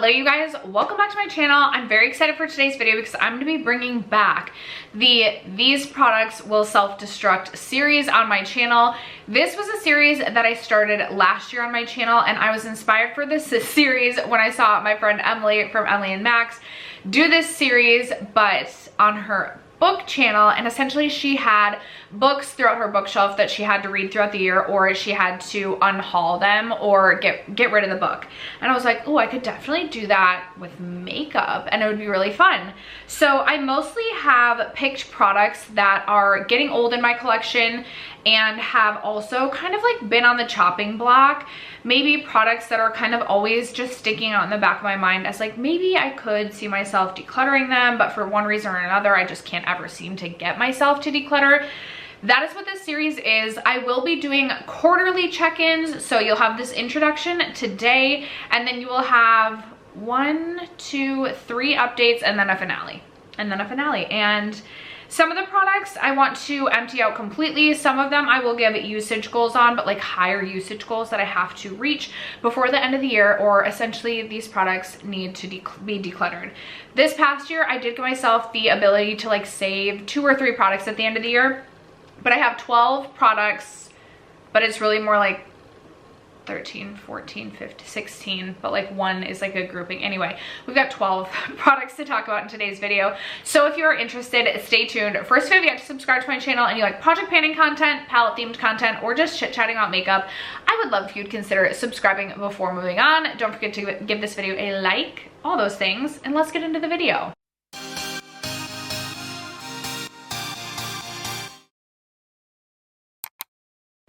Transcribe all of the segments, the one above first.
Hello you guys, welcome back to my channel. I'm very excited for today's video because I'm going to be bringing back the These Products Will Self-Destruct series on my channel. This was a series that I started last year on my channel, and I was inspired for this series when I saw my friend Emily from Emily and Max do this series, but on her book channel. And essentially she had books throughout her bookshelf that she had to read throughout the year, or she had to unhaul them or get rid of the book. And I was like, oh, I could definitely do that with makeup and it would be really fun. So I mostly have picked products that are getting old in my collection and have also kind of like been on the chopping block. Maybe products that are kind of always just sticking out in the back of my mind as like, maybe I could see myself decluttering them, but for one reason or another, I just can't ever seem to get myself to declutter. That is what this series is. I will be doing quarterly check-ins. So you'll have this introduction today, and then you will have 1, 2, 3 updates, and then a finale, and some of the products I want to empty out completely. Some of them I will give usage goals on, but like higher usage goals that I have to reach before the end of the year, or essentially these products need to be decluttered. This past year, I did give myself the ability to like save 2 or 3 products at the end of the year, but I have 12 products, but it's really more like 13, 14, 15, 16, but like one is like a grouping. Anyway, we've got 12 products to talk about in today's video. So if you're interested, stay tuned. First, if you have to subscribe to my channel and you like project planning content, palette themed content, or just chit chatting about makeup, I would love if you'd consider subscribing before moving on. Don't forget to give this video a like, all those things, and let's get into the video.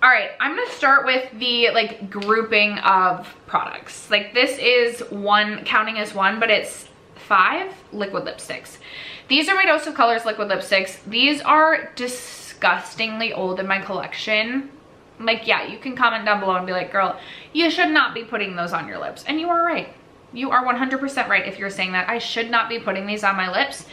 All right, I'm gonna start with the like grouping of products. Like this is one, counting as one, but it's 5 liquid lipsticks. These are my Dose of Colors liquid lipsticks. These are disgustingly old in my collection. Like, yeah, you can comment down below and be like, girl, you should not be putting those on your lips. And you are right. You are 100% right if you're saying that. I should not be putting these on my lips.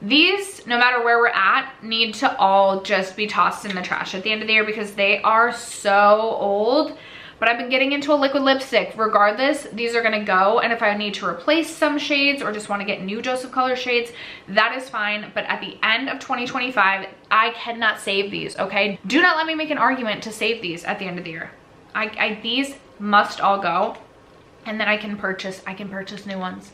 These, no matter where we're at, need to all just be tossed in the trash at the end of the year because they are so old. But I've been getting into a liquid lipstick. Regardless, these are gonna go, and if I need to replace some shades or just wanna get new Dose of Color shades, that is fine. But at the end of 2025, I cannot save these, okay? Do not let me make an argument to save these at the end of the year. These must all go, and then I can purchase new ones.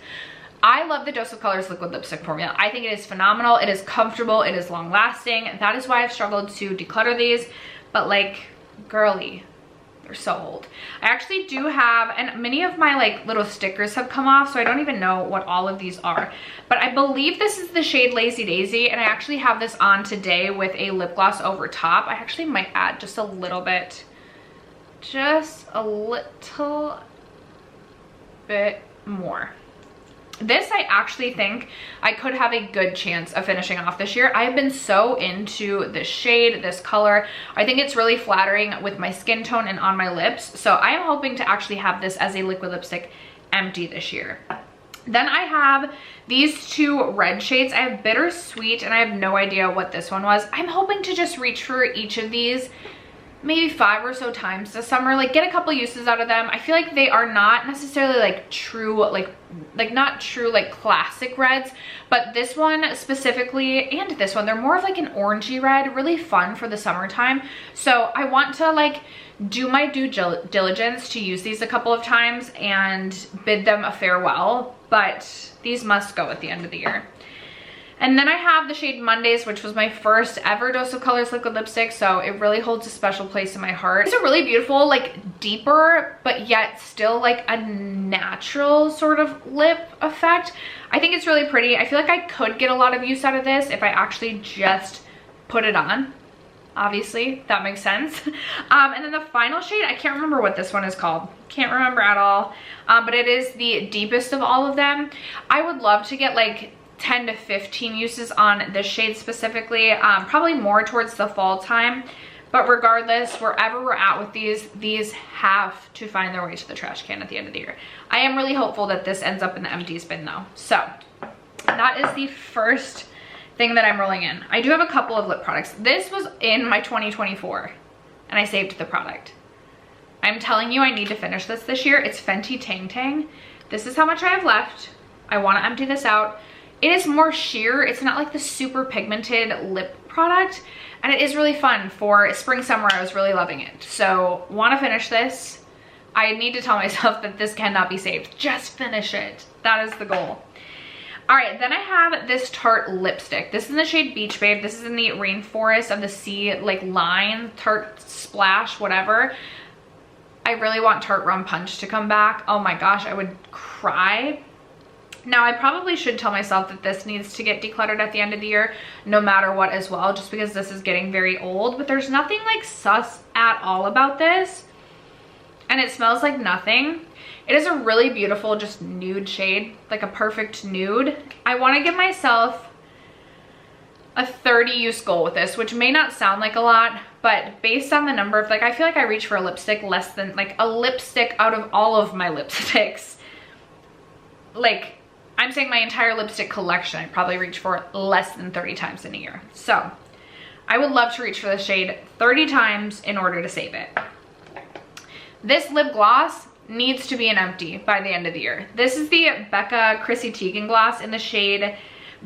I love the Dose of Colors liquid lipstick formula. I think it is phenomenal. It is comfortable. It is long lasting. That is why I've struggled to declutter these. But like, girly, they're so old. I actually do have, and many of my like little stickers have come off, so I don't even know what all of these are. But I believe this is the shade Lazy Daisy, and I actually have this on today with a lip gloss over top. I actually might add just a little bit more. This I actually think I could have a good chance of finishing off this year. I have been so into this shade, this color. I think it's really flattering with my skin tone and on my lips. So I am hoping to actually have this as a liquid lipstick empty this year. Then I have these 2 red shades. I have Bittersweet, and I have no idea what this one was. I'm hoping to just reach for each of these maybe 5 or so times this summer, like get a couple uses out of them. I feel like they are not necessarily like true, not true like classic reds, but this one specifically and this one, they're more of like an orangey red, really fun for the summertime. So I want to like do my due diligence to use these a couple of times and bid them a farewell, but these must go at the end of the year. And then I have the shade Mondays, which was my first ever Dose of Colors liquid lipstick, so it really holds a special place in my heart. These are really beautiful, like deeper, but yet still like a natural sort of lip effect. I think it's really pretty. I feel like I could get a lot of use out of this if I actually just put it on. Obviously, that makes sense. And then the final shade, I can't remember what this one is called. Can't remember at all, but it is the deepest of all of them. I would love to get like 10 to 15 uses on this shade specifically, probably more towards the fall time, but regardless, wherever we're at with these have to find their way to the trash can at the end of the year. I am really hopeful that this ends up in the empties bin though. So that is the first thing that I'm rolling in. I do have a couple of lip products. This was in my 2024 and I saved the product. I'm telling you, I need to finish this year. It's Fenty Tang Tang. This is how much I have left. I want to empty this out. It is more sheer. It's not like the super pigmented lip product. And it is really fun for spring, summer. I was really loving it. So want to finish this. I need to tell myself that this cannot be saved. Just finish it. That is the goal. All right, then I have this Tarte lipstick. This is in the shade Beach Babe. This is in the Rainforest of the Sea, like line, Tarte Splash, whatever. I really want Tarte Rum Punch to come back. Oh my gosh, I would cry. Now, I probably should tell myself that this needs to get decluttered at the end of the year, no matter what as well, just because this is getting very old. But there's nothing like sus at all about this. And it smells like nothing. It is a really beautiful, just nude shade, like a perfect nude. I want to give myself a 30 use goal with this, which may not sound like a lot, but based on the number of, like, I feel like I reach for a lipstick less than, like, a lipstick out of all of my lipsticks. Like, I'm saying my entire lipstick collection, I probably reach for less than 30 times in a year. So I would love to reach for this shade 30 times in order to save it. This lip gloss needs to be an empty by the end of the year. This is the Becca Chrissy Teigen gloss in the shade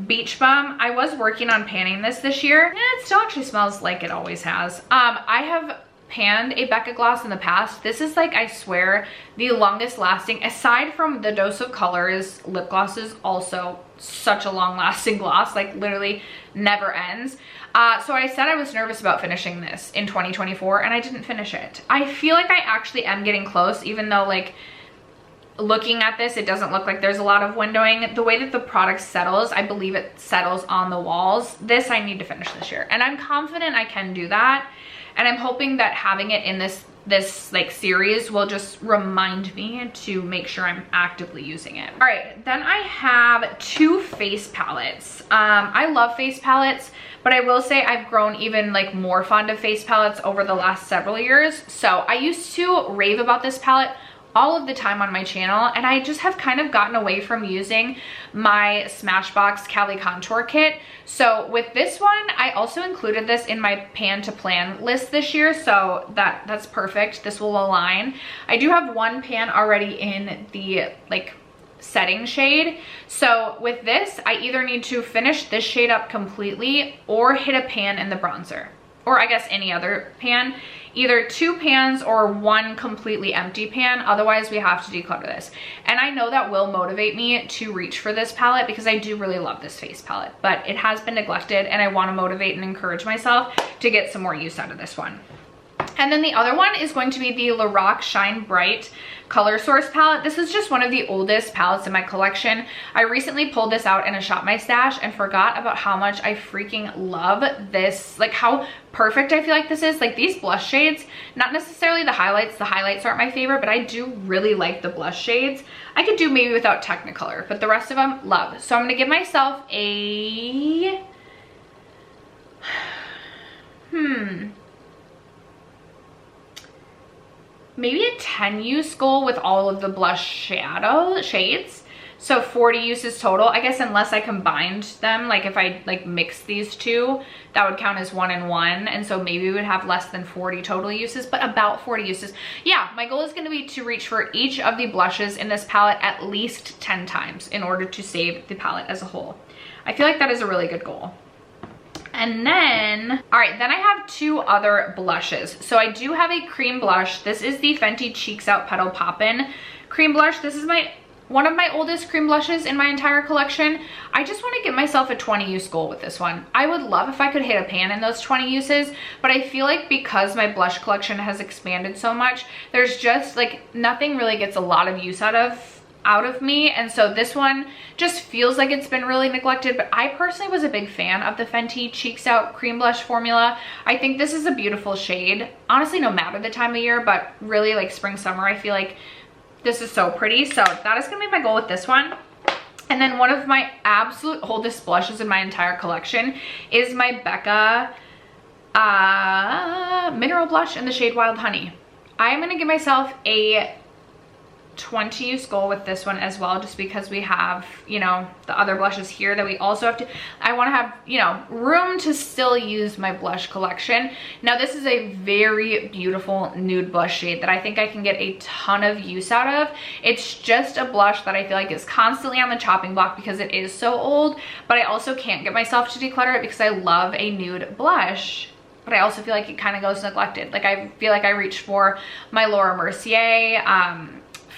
Beach Bum. I was working on panning this year, and it still actually smells like it always has. I have panned a Becca gloss in the past. This is, like, I swear, the longest lasting, aside from the Dose of Colors lip gloss, is also such a long lasting gloss, like literally never ends. So I said I was nervous about finishing this in 2024, and I didn't finish it. I feel like I actually am getting close, even though, like, looking at this, it doesn't look like there's a lot of windowing. The way that the product settles, I believe it settles on the walls. This I need to finish this year, and I'm confident I can do that. And I'm hoping that having it in this like series will just remind me to make sure I'm actively using it. All right, then I have two face palettes. I love face palettes, but I will say I've grown even like more fond of face palettes over the last several years. So I used to rave about this palette all of the time on my channel, and I just have kind of gotten away from using my Smashbox Cali Contour Kit. So with this one, I also included this in my pan to plan list this year, so that's perfect. This will align. I do have one pan already in the like setting shade. So with this, I either need to finish this shade up completely or hit a pan in the bronzer, or I guess any other pan. Either two pans or one completely empty pan. Otherwise, we have to declutter this. And I know that will motivate me to reach for this palette because I do really love this face palette, but it has been neglected, and I want to motivate and encourage myself to get some more use out of this one. And then the other one is going to be the Lorac Shine Bright Color Source palette. This is just one of the oldest palettes in my collection. I recently pulled this out in a Shop My Stash and forgot about how much I freaking love this, like how perfect I feel like this is. Like these blush shades, not necessarily the highlights aren't my favorite, but I do really like the blush shades. I could do maybe without Technicolor, but the rest of them, love. So I'm gonna give myself a, maybe a 10 use goal with all of the blush shadow shades. So 40 uses total, I guess, unless I combined them. Like if I like mix these two, that would count as 1 and 1. And so maybe we would have less than 40 total uses, but about 40 uses. Yeah, my goal is gonna be to reach for each of the blushes in this palette at least 10 times in order to save the palette as a whole. I feel like that is a really good goal. And then, all right, then I have two other blushes. So I do have a cream blush. This is the Fenty Cheeks Out Petal Poppin' cream blush. This is one of my oldest cream blushes in my entire collection. I just want to give myself a 20 use goal with this one. I would love if I could hit a pan in those 20 uses, but I feel like because my blush collection has expanded so much, there's just like nothing really gets a lot of use out of me, and so this one just feels like it's been really neglected. But I personally was a big fan of the Fenty Cheeks Out cream blush formula. I think this is a beautiful shade, honestly, no matter the time of year, but really like spring, summer, I feel like this is so pretty. So that is gonna be my goal with this one. And then one of my absolute oldest blushes in my entire collection is my Becca mineral blush in the shade Wild Honey. I am gonna give myself a 20 use goal with this one as well, just because we have, you know, the other blushes here that we also have to, I want to have, you know, room to still use my blush collection. Now this is a very beautiful nude blush shade that I think I can get a ton of use out of. It's just a blush that I feel like is constantly on the chopping block because it is so old, but I also can't get myself to declutter it because I love a nude blush. But I also feel like it kind of goes neglected. Like I feel like I reached for my Laura Mercier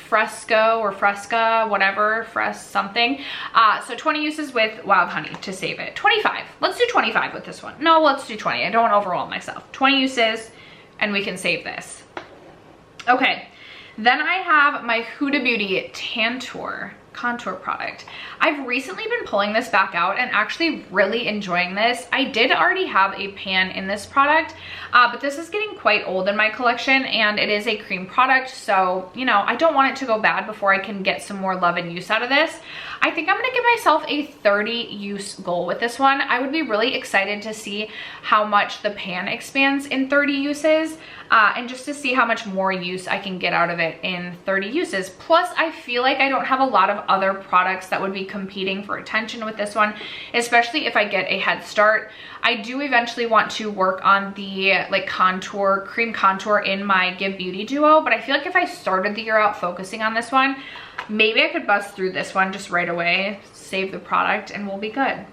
Fresco or Fresca, whatever, something. So 20 uses with Wild Honey to save it. 25. Let's do 25 with this one. No, let's do 20. I don't want to overwhelm myself. 20 uses and we can save this. Okay. Then I have my Huda Beauty contour product. I've recently been pulling this back out and actually really enjoying this. I did already have a pan in this product, but this is getting quite old in my collection and it is a cream product. So, you know, I don't want it to go bad before I can get some more love and use out of this. I think I'm gonna give myself a 30 use goal with this one. I would be really excited to see how much the pan expands in 30 uses. And just to see how much more use I can get out of it in 30 uses. Plus, I feel like I don't have a lot of other products that would be competing for attention with this one, especially if I get a head start. I do eventually want to work on the like cream contour in my Give Beauty duo, but I feel like if I started the year out focusing on this one, maybe I could bust through this one just right away, save the product, and we'll be good.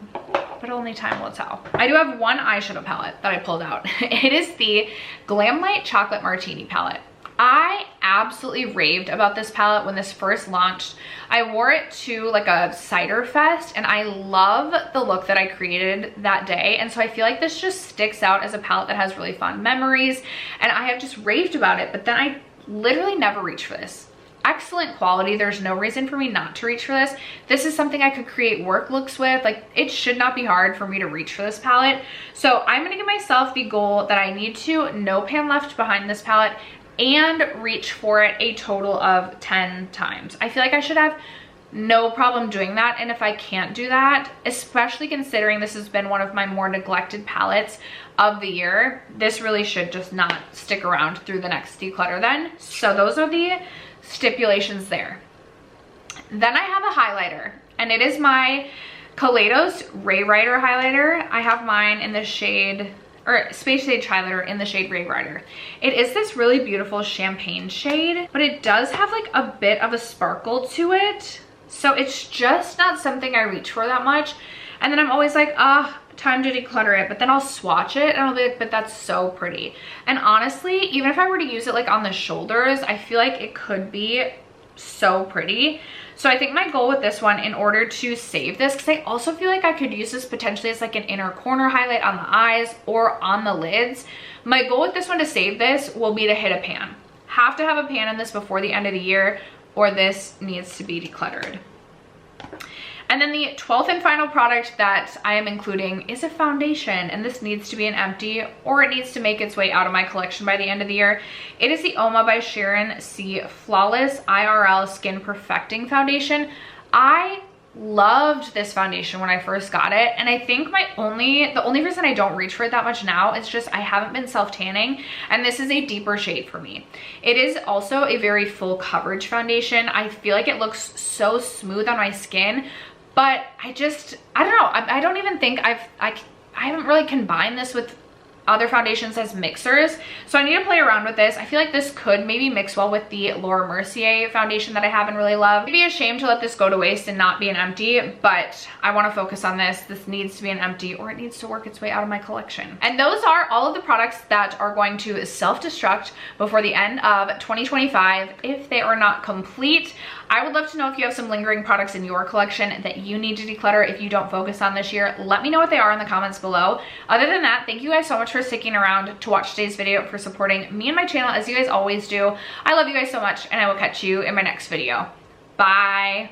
But only time will tell. I do have one eyeshadow palette that I pulled out. It is the Glamlight Chocolate Martini palette. I absolutely raved about this palette when this first launched. I wore it to like a cider fest and I love the look that I created that day. And so I feel like this just sticks out as a palette that has really fun memories and I have just raved about it, but then I literally never reached for this. Excellent quality. There's no reason for me not to reach for this. This is something I could create work looks with. Like it should not be hard for me to reach for this palette. So I'm going to give myself the goal that I need to no pan left behind this palette and reach for it a total of 10 times. I feel like I should have no problem doing that. And if I can't do that, especially considering this has been one of my more neglected palettes of the year, this really should just not stick around through the next declutter then. So those are the stipulations there. Then I have a highlighter and it is my Kaleidos Ray Rider highlighter. I have mine in the shade, or Space Age highlighter in the shade Ray Rider. It is this really beautiful champagne shade, but it does have like a bit of a sparkle to it. So it's just not something I reach for that much. And then I'm always like, time to declutter it, but then I'll swatch it and I'll be like, but that's so pretty. And honestly, even if I were to use it like on the shoulders, I feel like it could be so pretty. So I think my goal with this one, in order to save this, because I also feel like I could use this potentially as like an inner corner highlight on the eyes or on the lids. My goal with this one to save this will be to hit a pan. Have to have a pan in this before the end of the year or this needs to be decluttered. And then the 12th and final product that I am including is a foundation, and this needs to be an empty or it needs to make its way out of my collection by the end of the year. It is the Oma by Sharon C Flawless IRL Skin Perfecting Foundation. I loved this foundation when I first got it, and I think the only reason I don't reach for it that much now is just I haven't been self-tanning, and this is a deeper shade for me. It is also a very full coverage foundation. I feel like it looks so smooth on my skin, but I don't know. I don't even think I haven't really combined this with other foundations as mixers, so I need to play around with this. I feel like this could maybe mix well with the Laura Mercier foundation that I have and really love. It'd be a shame to let this go to waste and not be an empty, but I want to focus on this. This needs to be an empty or it needs to work its way out of my collection. And those are all of the products that are going to self-destruct before the end of 2025 if they are not complete. I would love to know if you have some lingering products in your collection that you need to declutter if you don't focus on this year. Let me know what they are in the comments below. Other than that, thank you guys so much for sticking around to watch today's video, for supporting me and my channel as you guys always do. I love you guys so much, and I will catch you in my next video. Bye.